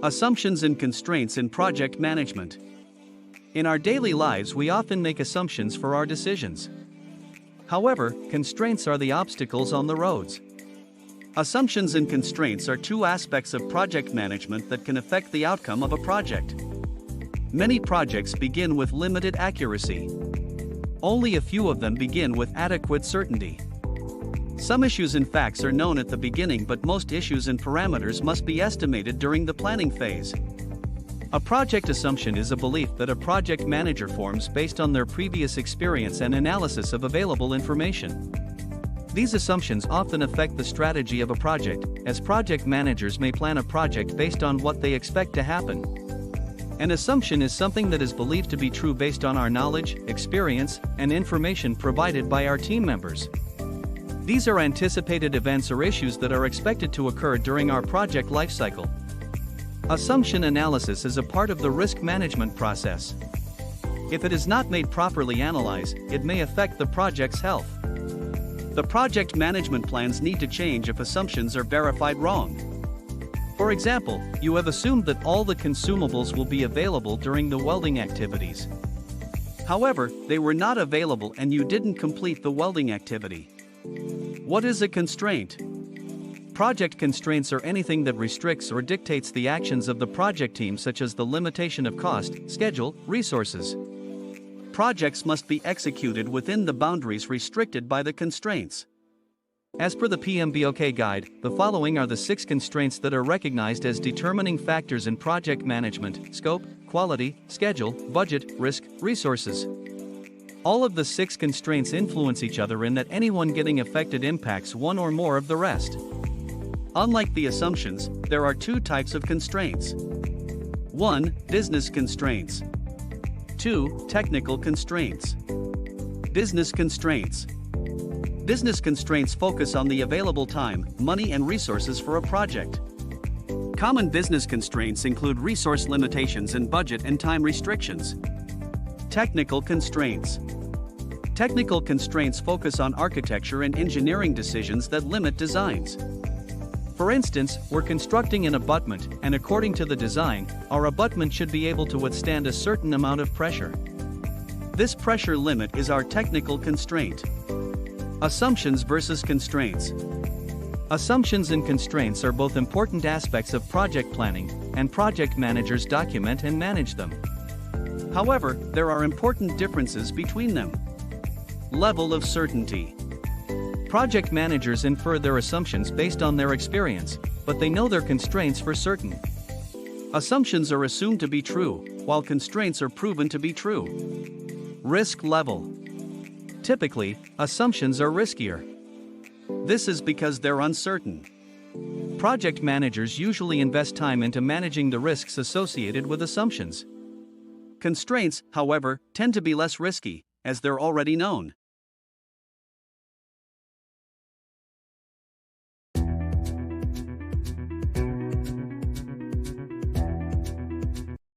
Assumptions and constraints in project management. In our daily lives, we often make assumptions for our decisions. However, constraints are the obstacles on the roads. Assumptions and constraints are two aspects of project management that can affect the outcome of a project. Many projects begin with limited accuracy. Only a few of them begin with adequate certainty. Some issues and facts are known at the beginning, but most issues and parameters must be estimated during the planning phase. A project assumption is a belief that a project manager forms based on their previous experience and analysis of available information. These assumptions often affect the strategy of a project, as project managers may plan a project based on what they expect to happen. An assumption is something that is believed to be true based on our knowledge, experience, and information provided by our team members. These are anticipated events or issues that are expected to occur during our project lifecycle. Assumption analysis is a part of the risk management process. If it is not made properly analyzed, it may affect the project's health. The project management plans need to change if assumptions are verified wrong. For example, you have assumed that all the consumables will be available during the welding activities. However, they were not available and you didn't complete the welding activity. What is a constraint? Project constraints are anything that restricts or dictates the actions of the project team, such as the limitation of cost, schedule, resources. Projects must be executed within the boundaries restricted by the constraints. As per the PMP guide, the following are the 6 constraints that are recognized as determining factors in project management: scope, quality, schedule, budget, risk, resources. All of the 6 constraints influence each other in that anyone getting affected impacts one or more of the rest. Unlike the assumptions, there are 2 types of constraints. 1. Business constraints. 2. Technical constraints. Business constraints. Business constraints focus on the available time, money, and resources for a project. Common business constraints include resource limitations and budget and time restrictions. Technical constraints. Technical constraints focus on architecture and engineering decisions that limit designs. For instance, we're constructing an abutment, and according to the design, our abutment should be able to withstand a certain amount of pressure. This pressure limit is our technical constraint. Assumptions versus constraints. Assumptions and constraints are both important aspects of project planning, and project managers document and manage them. However, there are important differences between them. Level of certainty. Project managers infer their assumptions based on their experience, but they know their constraints for certain. Assumptions are assumed to be true, while constraints are proven to be true. Risk level. Typically, assumptions are riskier. This is because they're uncertain. Project managers usually invest time into managing the risks associated with assumptions. Constraints, however, tend to be less risky, as they're already known.